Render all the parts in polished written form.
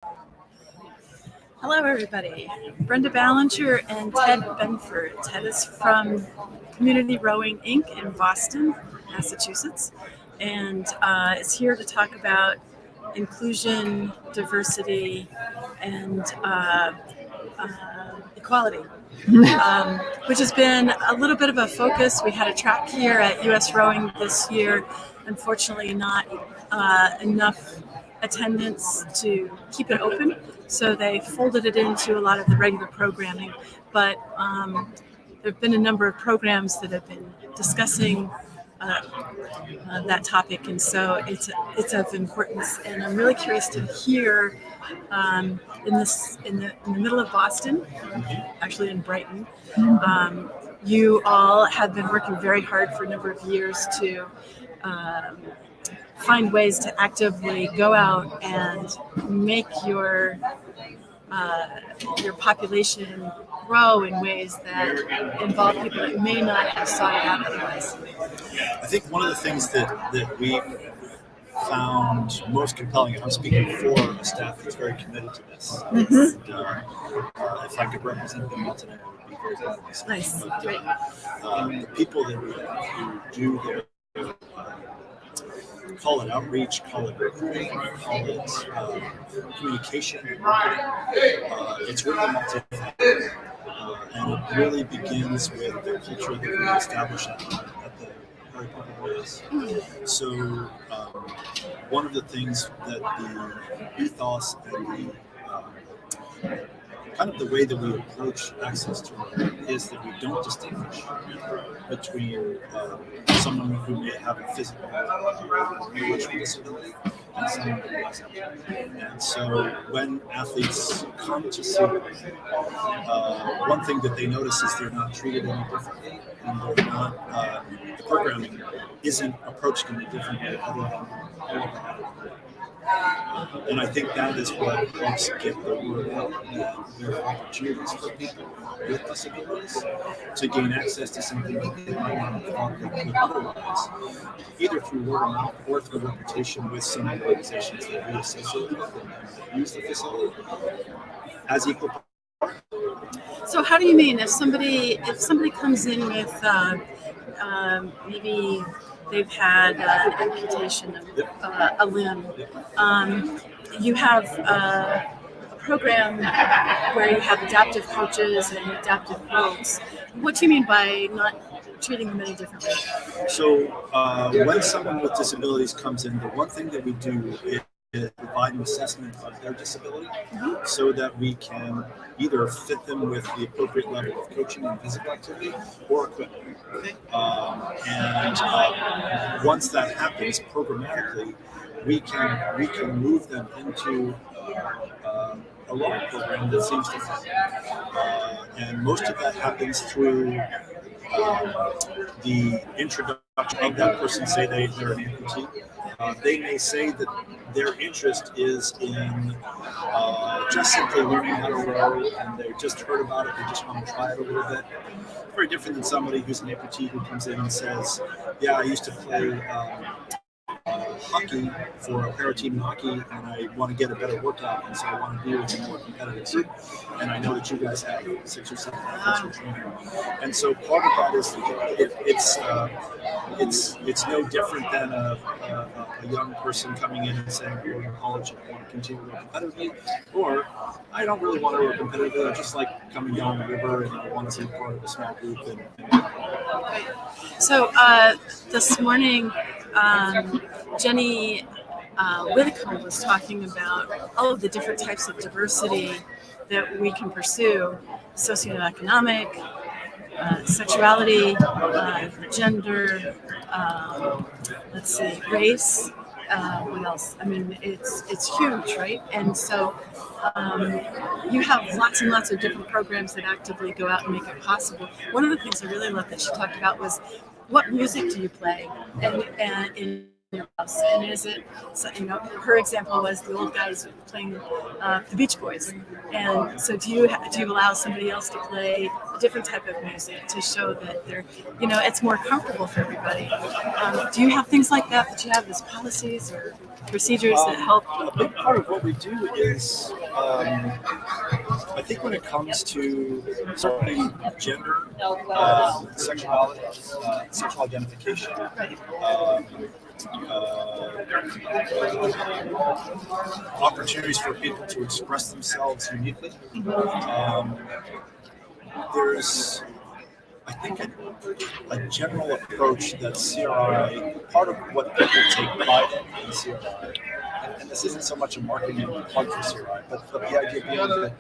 Hello, everybody. Brenda Balenger and Ted Benford. Ted is from Community Rowing Inc. in Boston, Massachusetts, and is here to talk about inclusion, diversity, and equality, which has been a little bit of a focus. We had a track here at USRowing this year. Unfortunately, not enough attendance to keep it open, so they folded it into a lot of the regular programming. But there have been a number of programs that have been discussing that topic, and so it's of importance. And I'm really curious to hear in the middle of Boston, actually in Brighton. You all have been working very hard for a number of years to find ways to actively go out and make your population grow in ways that involve people that may not have sought it out otherwise. I think one of the things that we found most compelling, and I'm speaking for a staff that's very committed to this, and, if I could represent them all today, I would be very proud of myself. Nice. But, Great. the people that we have who do their call it outreach, call it recruiting, call it communication and marketing. It's really multifaceted, and it really begins with the culture that we establish at the very public ways. So one of the things that the ethos and the kind of the way that we approach access to it is that we don't distinguish between someone who may have a physical or intellectual disability and someone who doesn't. And so when athletes come to see them, one thing that they notice is they're not treated any differently, and they're not, the programming isn't approached any differently other than all of that. And I think that is what helps get the word out that there are opportunities for people with disabilities to gain access to something that they might not have thought they could otherwise, either through word of mouth or through reputation with some of the organizations that we associate with and use the facility as equal. So how do you mean if somebody comes in with maybe they've had an amputation of a limb, you have a program where you have adaptive coaches and adaptive quotes. What do you mean by not treating them any differently? So when someone with disabilities comes in, the one thing that we do is provide an assessment of their disability so that we can either fit them with the appropriate level of coaching and physical activity or equipment. And once that happens programmatically, we can move them into a rowing program that seems to fit. And most of that happens through the introduction of that person. Say they're an amputee. They may say that their interest is in just simply learning how to row, and they just heard about it, they just want to try it a little bit. Very different than somebody who's an amputee who comes in and says, yeah, I used to play hockey for a para-team in hockey, and I want to get a better workout, and so I want to do it in a more competitive group. And I know that you guys have 6 or 7 athletes you're training. And so part of that is it's no different than a young person coming in and saying, we're in college and I want to continue to work competitively, or I don't really want to work competitively, I just like coming down the river and I want to be part of a small group. So this morning, Jenny Whitcomb was talking about all of the different types of diversity that we can pursue: socioeconomic, sexuality, gender, race. What else? I mean, it's huge, right? And so you have lots and lots of different programs that actively go out and make it possible. One of the things I really loved that she talked about was, what music do you play? And in your house? And is it, so, her example was the old guys playing the Beach Boys. And so do you allow somebody else to play a different type of music to show that they're, it's more comfortable for everybody? Do you have things like that you have as policies or procedures that help? A big part of what we do is, I think when it comes to certainly gender, sexuality, sexual identification, opportunities for people to express themselves uniquely. There's, I think, a general approach that CRI, part of what people take pride in CRI, and this isn't so much a marketing plug for CRI, but the idea being that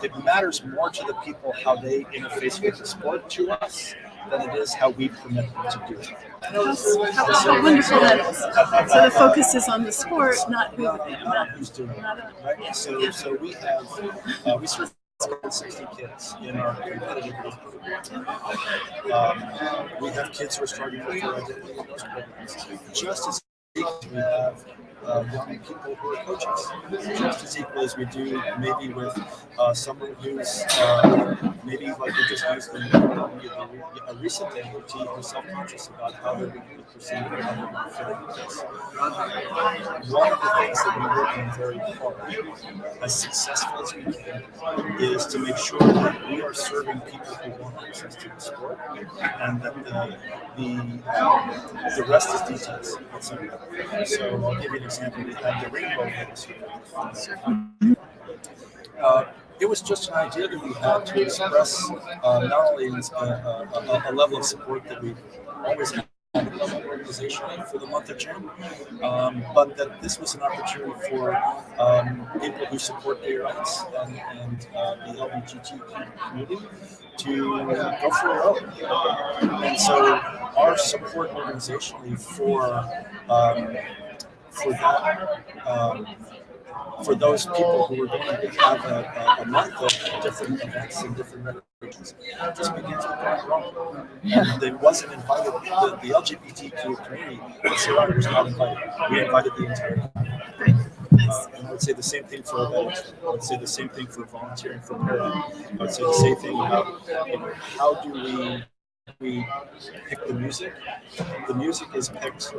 it matters more to the people how they interface with the sport to us than it is how we permit them to do it. How wonderful that is. So the focus is on the sport, not who's doing it. Right? Yeah. So we have, we serve 60 kids in our competitive group. We have kids who are starting with their identity in those programs. Just as equally, we have young people who are coaches. Just as equally as we do maybe with someone who's maybe like we just used a recent amputee who's self-conscious about how they're going to be perceived and how they're going to fit into this. One of the things that we work on very hard, as successful as we can, is to make sure that we are serving people who want access to the sport, and that the rest is details. So I'll give you an example. We had the rainbow this year. It was just an idea that we had to express not only a level of support that we've always had in the organization for the month of June, but that this was an opportunity for people who support gay rights and the LGBT community to go for a row. And so our support organizationally for that. For those people who were going to have a month of different events and different recreations, just begins with going wrong. And it wasn't invited, the LGBTQ community, CRI was not invited. We invited the entire community. And I would say the same thing for events. I would say the same thing for volunteering for parent. I would say the same thing about how do we pick the music. The music is picked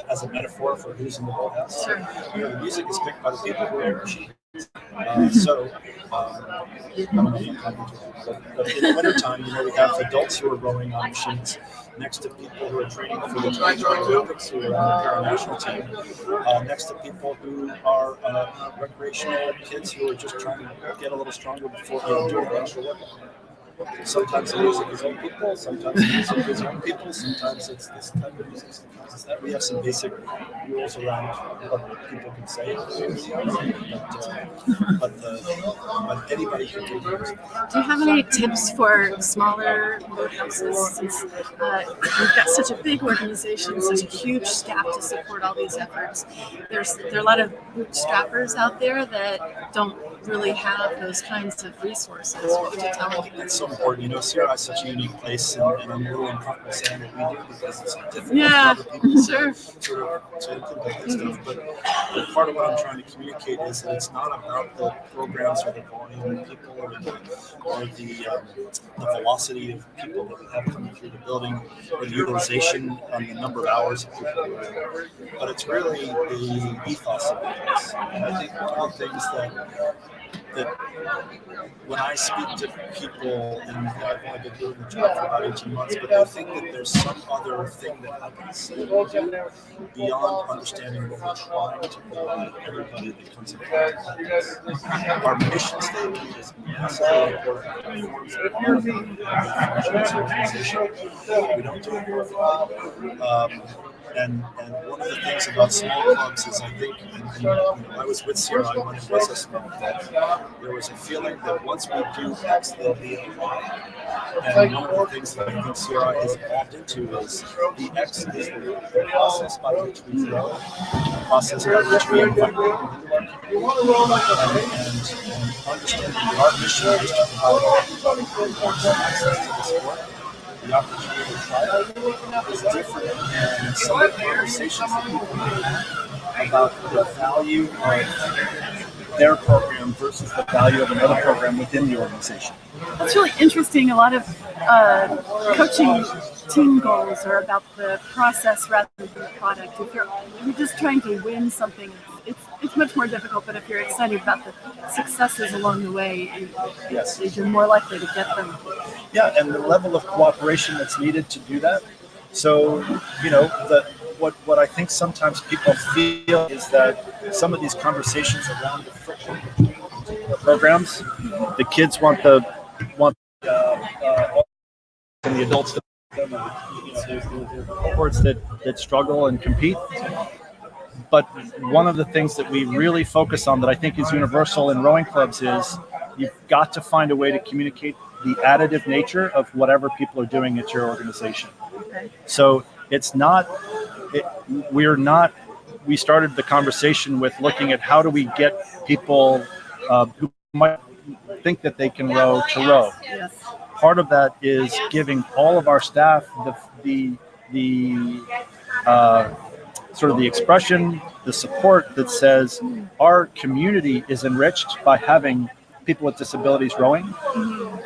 as a metaphor for who's in the boathouse. Sure. The music is picked by the people who are in machines. I don't know if I'm talking to you, but in the wintertime, we have adults who are rowing on machines next to people who are training for the 2020 Olympics, who are on the para-national team, next to people who are recreational kids who are just trying to get a little stronger before they do an extra workout. Sometimes the music is old people, sometimes the music is young people, sometimes it's this type of music, sometimes it's that. We have some basic rules around what people can say, but anybody can do music. Do you have any tips for smaller boathouses? Since we've got such a big organization, such a huge staff to support all these efforts, there are a lot of bootstrappers out there that don't really have those kinds of resources. What would you tell them? It's so important. CRI is such a unique place, and I'm a little uncomfortable saying what we do because it's difficult for other people sure. to implement this stuff. But part of what I'm trying to communicate is that it's not about the programs or the volume of people or the velocity of people that we have coming through the building or the utilization on the number of hours of people, but it's really the ethos of the place. And I think one of the things that when I speak to people, and I've only been doing the job for about 18 months, but they think that there's some other thing that happens beyond understanding what we're trying to provide everybody that comes in contact with us. Our mission statement is massively important. It forms a part of the organization. We don't do it perfectly. And one of the things about small clubs is I think, and I was with CRI when it was a small club, there was a feeling that once we do X, there'll be a Y. And one of the things that I think CRI has evolved into is the X is the process by which we grow, the process by which we invite people into our community, and understanding that our mission is to provide everybody who wants access to the sport the opportunity to try out is different than some of the conversations that people may have about the value of their program versus the value of another program within the organization. That's really interesting. A lot of coaching team goals are about the process rather than the product. If you're just trying to win something, it's much more difficult. But if you're excited about the successes along the way, Yes. you're more likely to get them. Yeah, and the level of cooperation that's needed to do that. So, what I think sometimes people feel is that some of these conversations around the friction programs, the kids want the and the adults to the cohorts that struggle and compete. But one of the things that we really focus on that I think is universal in rowing clubs is you've got to find a way to communicate the additive nature of whatever people are doing at your organization. Okay. So we started the conversation with looking at how do we get people who might think that they can row to row. Yes. Part of that is giving all of our staff the sort of the expression, the support that says our community is enriched by having people with disabilities rowing.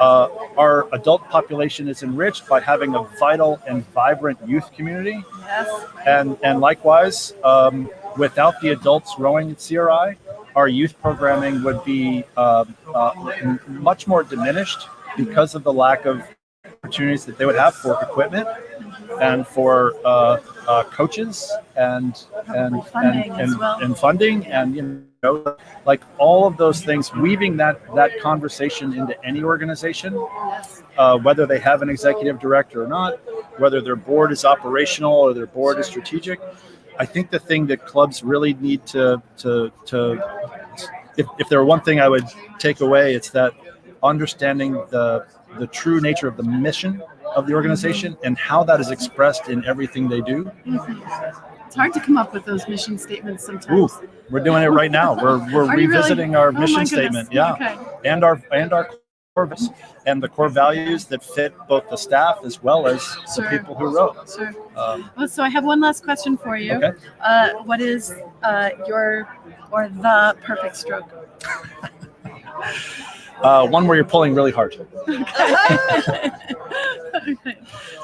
Our adult population is enriched by having a vital and vibrant youth community. Yes. And likewise, without the adults rowing at CRI, our youth programming would be much more diminished because of the lack of opportunities that they would have for equipment and for coaches and funding and like all of those things, weaving that conversation into any organization, whether they have an executive director or not, whether their board is operational or their board is strategic. I think the thing that clubs really need to if there were one thing I would take away, it's that understanding the true nature of the mission of the organization and how that is expressed in everything they do. It's hard to come up with those mission statements sometimes. Ooh, we're doing it right now. We're revisiting really? our mission statement. Yeah. Okay. And our core values and the core values that fit both the staff as well as the people who row. Sure. So I have one last question for you. Okay. What is your or the perfect stroke? One where you're pulling really hard. Okay. Okay.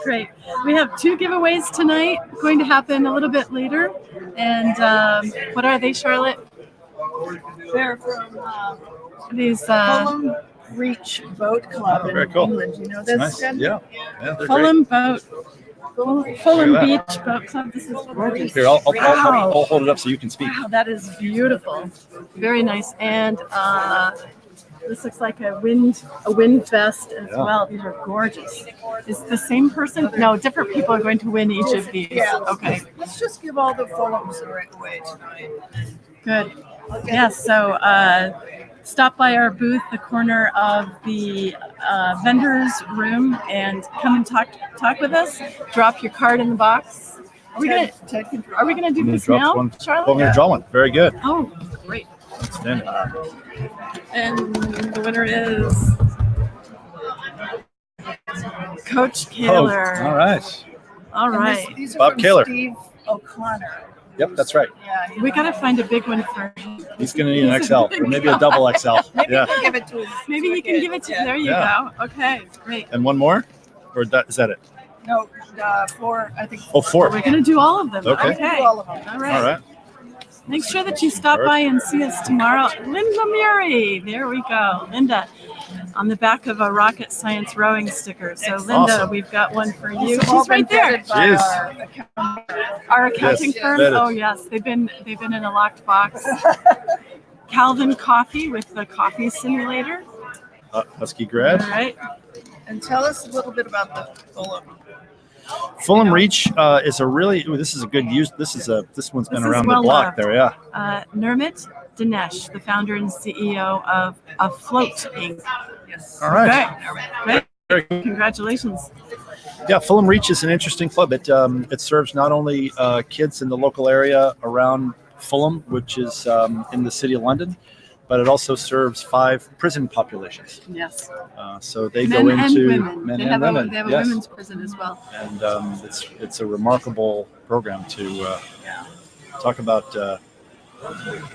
Great. We have 2 giveaways tonight going to happen a little bit later. And what are they, Charlotte? They're from These Fulham Reach Boat Club in very cool. England. You know this? Nice. Jen? Yeah, they're Fulham great. Fulham Look at Beach Boat Club. This is gorgeous. Here, I'll Wow. hold it up so you can speak. Wow, that is beautiful. Very nice. And this looks like a wind vest as well. These are gorgeous. Is the same person? No, different people are going to win each of these. Yeah. Okay, Let's just give all the Fulhams away tonight. good. Yeah, so stop by our booth, the corner of the vendors room, and come and talk with us. Drop your card in the box. Are we gonna do this now, Charlotte? Well, I'm going to draw one. Very good. Oh, great. Outstanding. And the winner is Coach Kaler. All right. All right. These are Bob from Kaler. Steve O'Connor. Yep, that's right. Yeah. We got to find a big one for him. He's going to need an XL or maybe a double XL. Yeah. Give it to his Maybe he can give it to you. There you Yeah. go. Okay, great. And one more? Or is that it? No, 4. I think. Oh, 4. We're going to do all of them. Okay. Okay. Do all of them. All right. All right. Make sure that you stop by and see us tomorrow. Linda Murray. There we go. Linda on the back of a Rocket Science rowing sticker. So Linda, Awesome. we've got one for you. These have all She's right been there. vetted by Jeez. our Our accounting Yes, firm. vetted. Oh yes, they've been in a locked box. Calvin Coffee with the coffee simulator. Husky grad. All right. And tell us a little bit about the Fulham. Fulham Reach is a really. This is a good use. This one's been This is around well the block loved. there. Yeah. Nurmit Dinesh, the founder and CEO of Afloat Inc. Yes. All right. Great. Very cool. Congratulations. Yeah, Fulham Reach is an interesting club. It serves not only kids in the local area around Fulham, which is in the city of London, but it also serves 5 prison populations. Yes. So they Men go and into women. men They and have women. They have a Yes. women's prison as well. And it's a remarkable program to talk about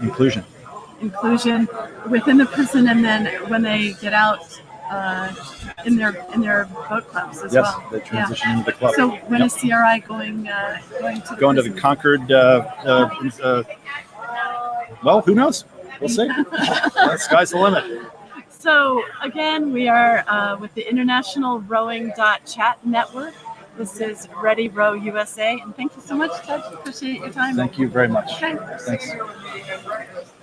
inclusion. Inclusion within the prison, and then when they get out, in their boat clubs as Yes, well. they transition into the club. So when Yep. is CRI going to the Going to the prison? Concord. Well, who knows? We'll see. The sky's the limit. So again, we are with the International Rowing.chat network. This is Ready Row USA, and thank you so much, Ted. Appreciate your time. Thank you very much. Okay. Thanks.